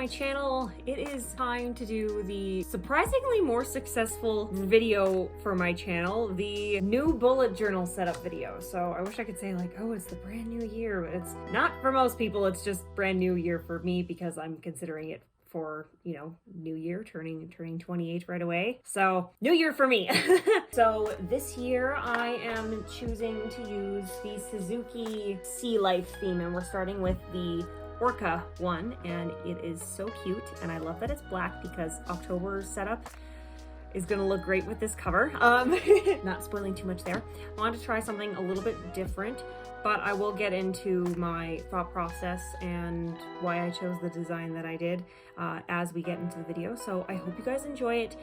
my channel, it is time to do the surprisingly more successful video for my channel, the new bullet journal setup video. So I wish I could say like, oh, it's the brand new year, but it's not for most people. It's just brand new year for me because I'm considering it for, you know, new year, turning 28 right away. So new year for me. So this year I am choosing to use the Suzuki Sea Life theme, and we're starting with the Orca one, and it is so cute, and I love that it's black because October's setup is gonna look great with this cover. Not spoiling too much there. I wanted to try something a little bit different, but I will get into my thought process and why I chose the design that I did as we get into the video. So I hope you guys enjoy it.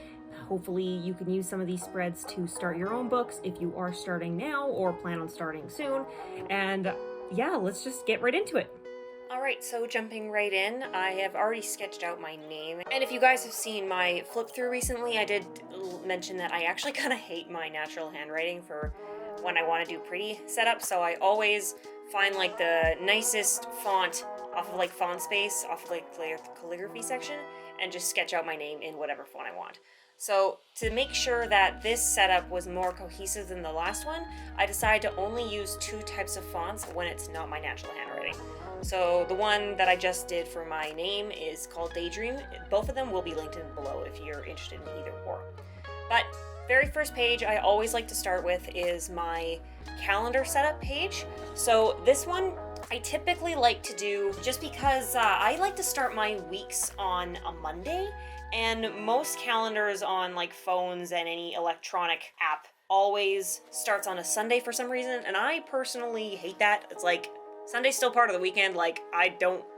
Hopefully you can use some of these spreads to start your own books if you are starting now or plan on starting soon. And yeah, let's just get right into it. Alright, so jumping right in, I have already sketched out my name. And if you guys have seen my flip through recently, I did mention that I actually kind of hate my natural handwriting for when I want to do pretty setup. So I always find like the nicest font off of like font space, off of like the calligraphy section, and just sketch out my name in whatever font I want. So to make sure that this setup was more cohesive than the last one, I decided to only use two types of fonts when it's not my natural handwriting. So the one that I just did for my name is called Daydream. Both of them will be linked in below if you're interested in either or. But very first page I always like to start with is my calendar setup page. So this one I typically like to do just because I like to start my weeks on a Monday, and most calendars on like phones and any electronic app always starts on a Sunday for some reason, and I personally hate that. It's like Sunday's still part of the weekend, like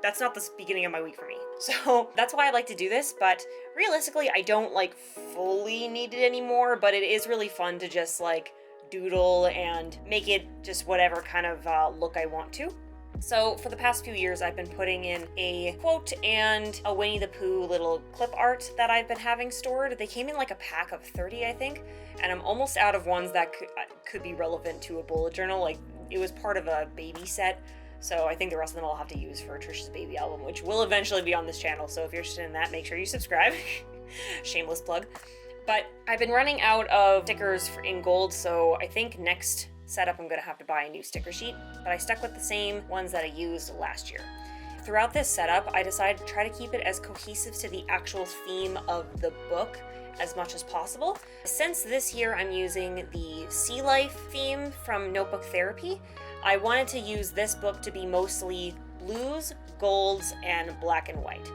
that's not the beginning of my week for me. So that's why I like to do this, but realistically I don't like fully need it anymore, but it is really fun to just like doodle and make it just whatever kind of look I want to. So for the past few years I've been putting in a quote and a Winnie the Pooh little clip art that I've been having stored. They came in like a pack of 30, I think, and I'm almost out of ones that could be relevant to a bullet journal. Like, it was part of a baby set, so I think the rest of them I'll have to use for Trish's baby album, which will eventually be on this channel, so if you're interested in that, make sure you subscribe. Shameless plug. But I've been running out of stickers in gold, so I think next setup I'm going to have to buy a new sticker sheet, but I stuck with the same ones that I used last year. Throughout this setup, I decided to try to keep it as cohesive to the actual theme of the book as much as possible. Since this year I'm using the Sea Life theme from Notebook Therapy, I wanted to use this book to be mostly blues, golds, and black and white.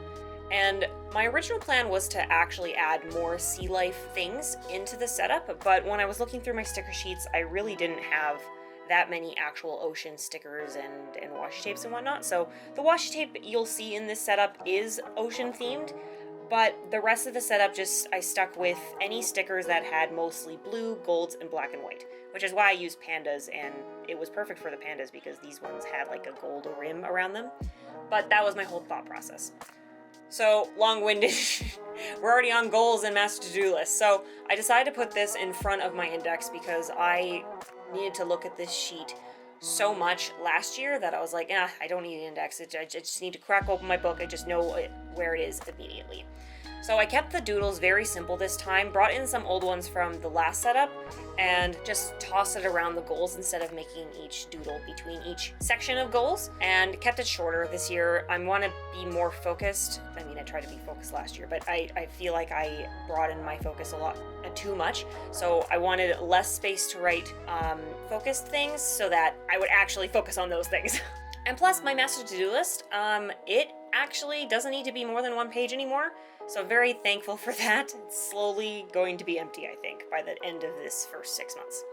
And my original plan was to actually add more sea life things into the setup, but when I was looking through my sticker sheets, I really didn't have that many actual ocean stickers and washi tapes and whatnot. So the washi tape you'll see in this setup is ocean themed, but the rest of the setup I stuck with any stickers that had mostly blue, golds, and black and white, which is why I used pandas, and it was perfect for the pandas because these ones had like a gold rim around them. But that was my whole thought process. So long-winded, we're already on goals and master to-do lists. So I decided to put this in front of my index because I needed to look at this sheet so much last year that I was like, I don't need an index. I just need to crack open my book. I just know where it is immediately. So I kept the doodles very simple this time, brought in some old ones from the last setup, and just tossed it around the goals instead of making each doodle between each section of goals, and kept it shorter this year. I want to be more focused. I mean, I tried to be focused last year, but I feel like I broadened my focus a lot too much. So I wanted less space to write focused things so that I would actually focus on those things. And plus, my master to-do list, it actually doesn't need to be more than one page anymore. So very thankful for that. It's slowly going to be empty, I think, by the end of this first 6 months.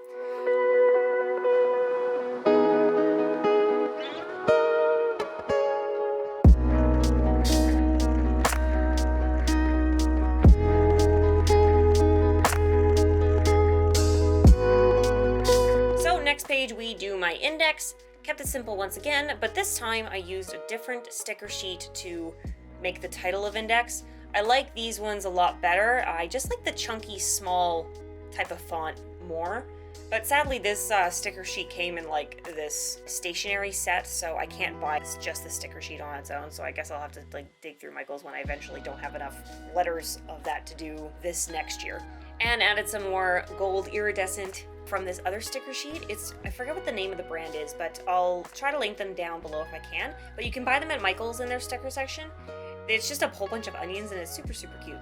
So next page we do my index. Kept it simple once again, but this time I used a different sticker sheet to make the title of index. I like these ones a lot better. I just like the chunky, small type of font more. But sadly, this sticker sheet came in like this stationery set, so I can't buy just the sticker sheet on its own. So I guess I'll have to like dig through my goals when I eventually don't have enough letters of that to do this next year. And added some more gold iridescent from this other sticker sheet. I forget what the name of the brand is, but I'll try to link them down below if I can. But you can buy them at Michael's in their sticker section. It's just a whole bunch of onions and it's super, super cute.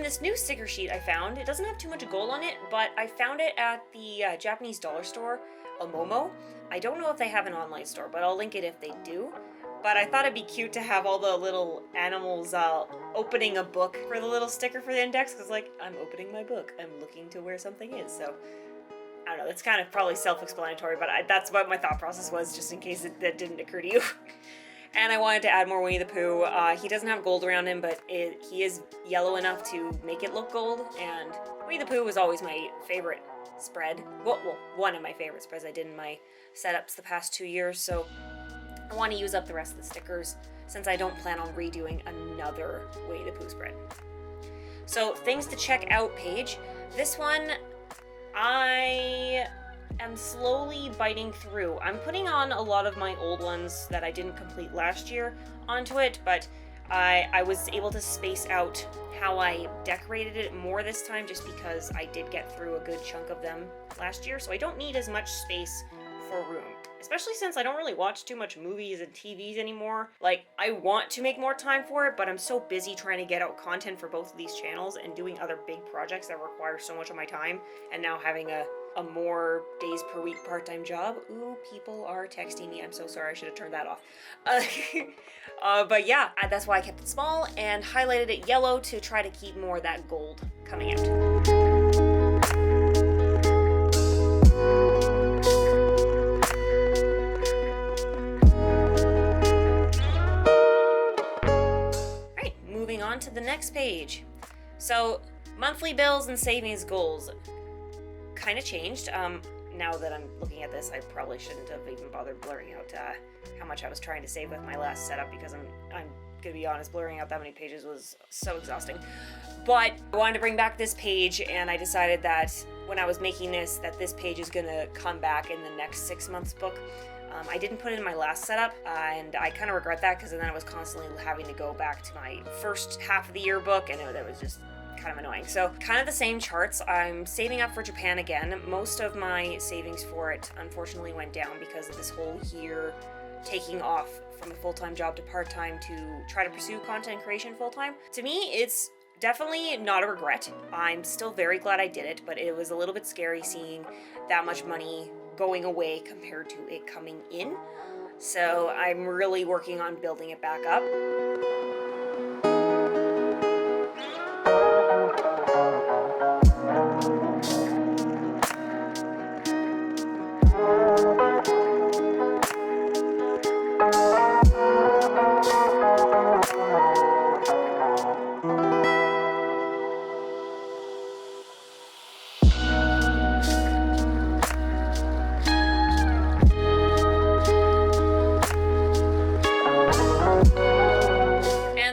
This new sticker sheet I found, it doesn't have too much gold on it, but I found it at the Japanese dollar store, Momo. I don't know if they have an online store, but I'll link it if they do. But I thought it'd be cute to have all the little animals opening a book for the little sticker for the index, because like, I'm opening my book, I'm looking to where something is, so I don't know, it's kind of probably self-explanatory, but that's what my thought process was, just in case that didn't occur to you. And I wanted to add more Winnie the Pooh. He doesn't have gold around him, but he is yellow enough to make it look gold. And Winnie the Pooh was always my favorite spread. Well, one of my favorite spreads I did in my setups the past 2 years. So I want to use up the rest of the stickers since I don't plan on redoing another Winnie the Pooh spread. So things to check out page. This one, I am slowly biting through. I'm putting on a lot of my old ones that I didn't complete last year onto it, but I was able to space out how I decorated it more this time just because I did get through a good chunk of them last year, so I don't need as much space for room. Especially since I don't really watch too much movies and TVs anymore. Like, I want to make more time for it, but I'm so busy trying to get out content for both of these channels and doing other big projects that require so much of my time, and now having a more days per week part-time job. Ooh, people are texting me. I'm so sorry. I should have turned that off. But yeah, that's why I kept it small and highlighted it yellow to try to keep more of that gold coming out. Alright, moving on to the next page. So, monthly bills and savings goals kind of changed. Now that I'm looking at this, I probably shouldn't have even bothered blurring out how much I was trying to save with my last setup, because I'm gonna be honest, blurring out that many pages was so exhausting. But I wanted to bring back this page, and I decided that when I was making this, that this page is gonna come back in the next 6 months book. I didn't put it in my last setup, and I kind of regret that, because then I was constantly having to go back to my first half of the year book, and it was just kind of annoying. So kind of the same charts. I'm saving up for Japan again. Most of my savings for it unfortunately went down because of this whole year taking off from a full-time job to part-time to try to pursue content creation full-time. To me, it's definitely not a regret. I'm still very glad I did it, but it was a little bit scary seeing that much money going away compared to it coming in. So I'm really working on building it back up.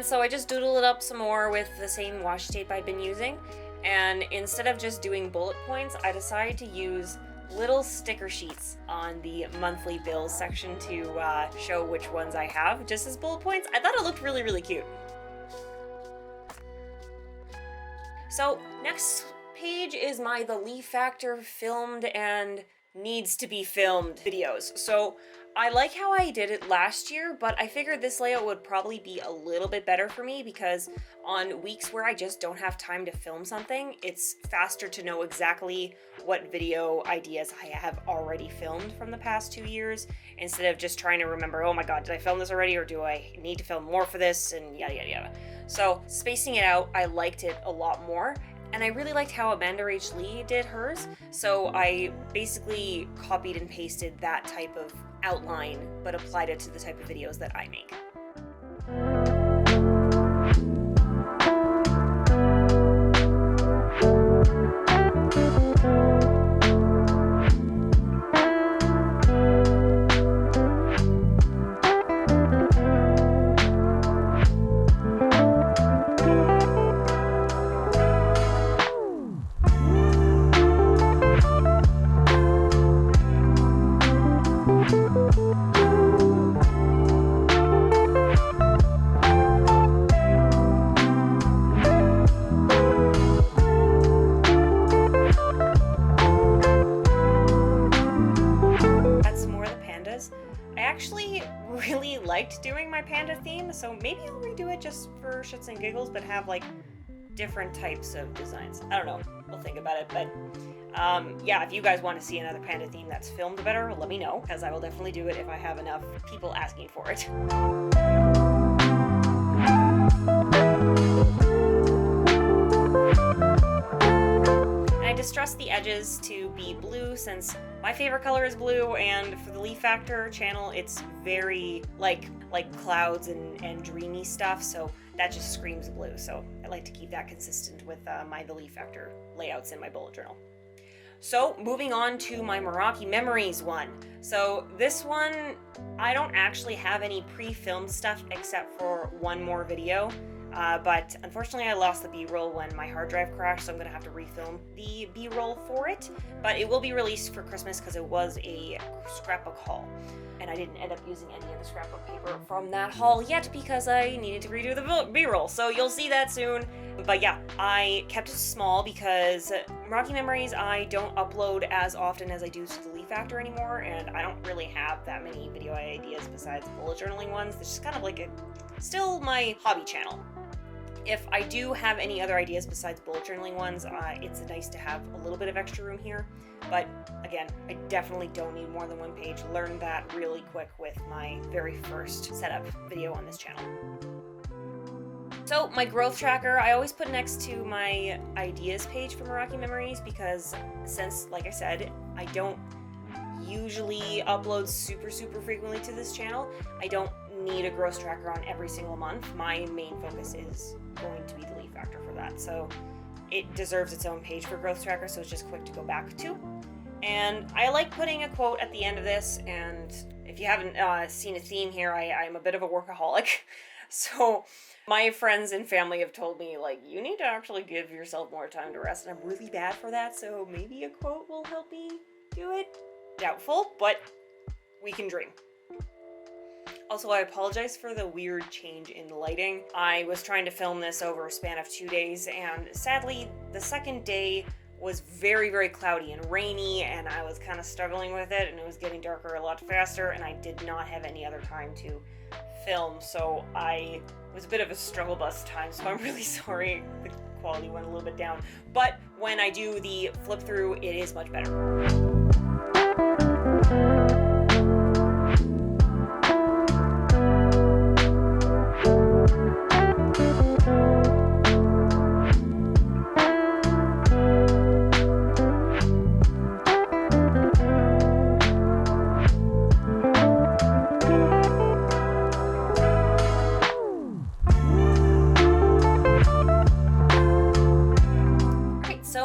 So I just doodled it up some more with the same washi tape I've been using, and instead of just doing bullet points, I decided to use little sticker sheets on the monthly bills section to show which ones I have just as bullet points. I thought it looked really, really cute. So next page is my The Lee Factor filmed and needs to be filmed videos. So I like how I did it last year, but I figured this layout would probably be a little bit better for me, because on weeks where I just don't have time to film something, it's faster to know exactly what video ideas I have already filmed from the past 2 years, instead of just trying to remember, oh my god, did I film this already, or do I need to film more for this, and yada yada yada. So spacing it out, I liked it a lot more. And I really liked how AmandaRachLee did hers, so I basically copied and pasted that type of outline, but applied it to the type of videos that I make. I actually really liked doing my panda theme, so maybe I'll redo it just for shits and giggles, but have like different types of designs. I don't know, we'll think about it, but yeah, if you guys want to see another panda theme that's filmed better, let me know, because I will definitely do it if I have enough people asking for it. I distressed the edges to be blue since my favorite color is blue, and for the Leaf Factor channel it's very like clouds and dreamy stuff, so that just screams blue, so I like to keep that consistent with my The Leaf Factor layouts in my bullet journal. So moving on to my Meraki Memories one. So this one, I don't actually have any pre-filmed stuff except for one more video. But unfortunately I lost the B-roll when my hard drive crashed, so I'm going to have to refilm the B-roll for it. But it will be released for Christmas because it was a scrapbook haul. And I didn't end up using any of the scrapbook paper from that haul yet because I needed to redo the B-roll. So you'll see that soon. But yeah, I kept it small because Meraki Memories I don't upload as often as I do to the Leaf Factor anymore, and I don't really have that many video ideas besides bullet journaling ones. It's just kind of like still my hobby channel. If I do have any other ideas besides bullet journaling ones, it's nice to have a little bit of extra room here. But again, I definitely don't need more than one page. Learned that really quick with my very first setup video on this channel. So my growth tracker, I always put next to my ideas page for Meraki Memories because since, like I said, I don't usually upload super frequently to this channel, I don't need a growth tracker on every single month. My main focus is going to be the Leaf Factor for that, so it deserves its own page for growth tracker, so it's just quick to go back to. And I like putting a quote at the end of this, and if you haven't seen a theme here, I'm a bit of a workaholic, so my friends and family have told me, like, you need to actually give yourself more time to rest, and I'm really bad for that, so maybe a quote will help me do it. Doubtful, but we can dream. Also, I apologize for the weird change in lighting. I was trying to film this over a span of 2 days, and sadly, the second day was very cloudy and rainy, and I was kind of struggling with it, and it was getting darker a lot faster, and I did not have any other time to film, so it was a bit of a struggle bus time, so I'm really sorry the quality went a little bit down. But when I do the flip through, it is much better.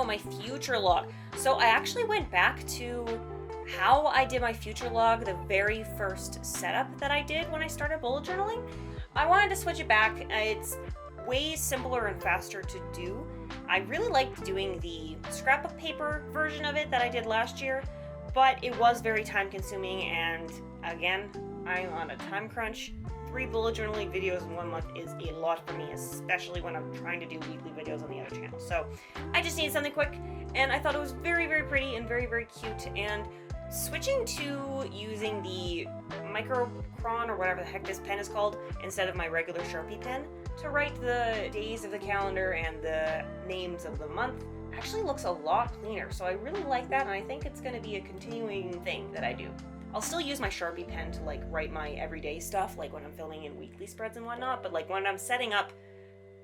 My future log. So I actually went back to how I did my future log, the very first setup that I did when I started bullet journaling. I wanted to switch it back. It's way simpler and faster to do. I really liked doing the scrapbook paper version of it that I did last year, but it was very time consuming, and again, I'm on a time crunch. 3 bullet journaling videos in 1 month is a lot for me, especially when I'm trying to do weekly videos on the other channel. So I just needed something quick, and I thought it was very pretty and very cute, and switching to using the Microcron or whatever the heck this pen is called instead of my regular Sharpie pen to write the days of the calendar and the names of the month actually looks a lot cleaner. So I really like that, and I think it's going to be a continuing thing that I do. I'll still use my Sharpie pen to like write my everyday stuff, like when I'm filming in weekly spreads and whatnot, but like when I'm setting up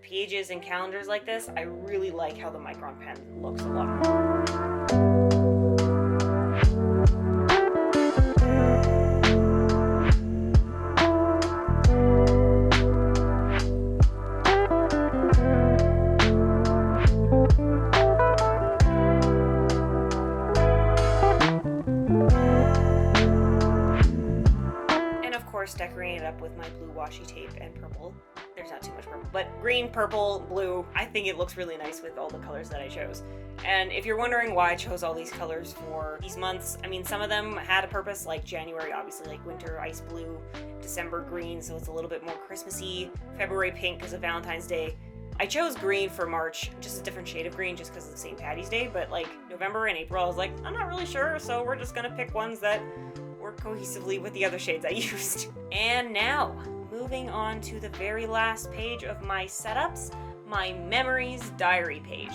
pages and calendars like this, I really like how the Micron pen looks a lot. Decorating it up with my blue washi tape and purple there's not too much purple, but green, purple, blue. I think it looks really nice with all the colors that I chose. And if you're wondering why I chose all these colors for these months, I mean, some of them had a purpose, like January, obviously, like winter, ice blue, December green, so it's a little bit more Christmassy, February pink because of Valentine's Day. I chose green for March, just a different shade of green just because of St. Patty's Day, but like November and April, I was like, I'm not really sure, so we're just gonna pick ones that work cohesively with the other shades I used. And now, moving on to the very last page of my setups, my memories diary page.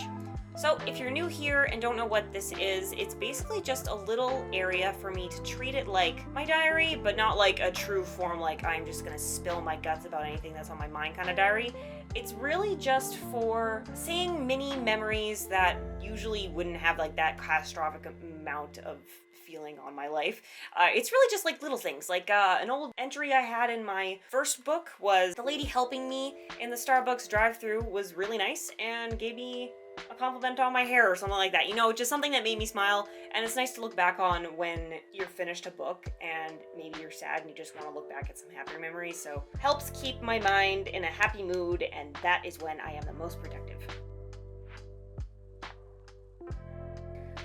So if you're new here and don't know what this is, it's basically just a little area for me to treat it like my diary, but not like a true form, like I'm just gonna spill my guts about anything that's on my mind kind of diary. It's really just for saying mini memories that usually wouldn't have like that catastrophic amount of feeling on my life. It's really just like little things. Like an old entry I had in my first book was the lady helping me in the Starbucks drive-thru was really nice and gave me a compliment on my hair or something like that. You know, just something that made me smile, and it's nice to look back on when you're finished a book and maybe you're sad and you just want to look back at some happier memories. So helps keep my mind in a happy mood, and that is when I am the most productive.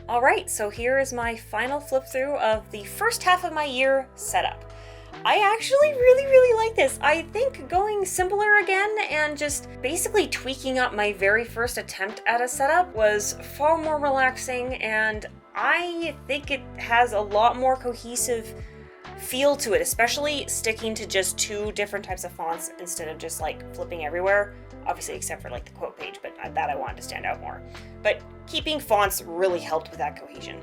Alright, so here is my final flip through of the first half of my year setup. I actually really like this. I think going simpler again and just basically tweaking up my very first attempt at a setup was far more relaxing, and I think it has a lot more cohesive feel to it, especially sticking to just 2 different types of fonts instead of just like flipping everywhere, obviously except for like the quote page, but that I wanted to stand out more. But keeping fonts really helped with that cohesion.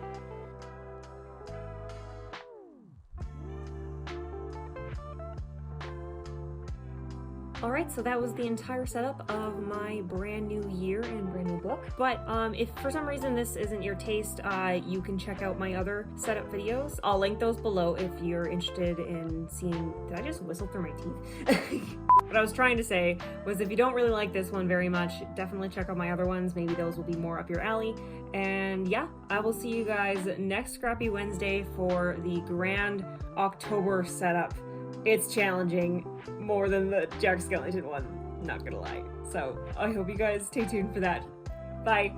Alright, so that was the entire setup of my brand new year and brand new book. But if for some reason this isn't your taste, you can check out my other setup videos. I'll link those below if you're interested in seeing... Did I just whistle through my teeth? What I was trying to say was if you don't really like this one very much, definitely check out my other ones. Maybe those will be more up your alley. And yeah, I will see you guys next Scrappy Wednesday for the grand October setup. It's challenging more than the Jack Skellington one, not gonna lie. So I hope you guys stay tuned for that. Bye.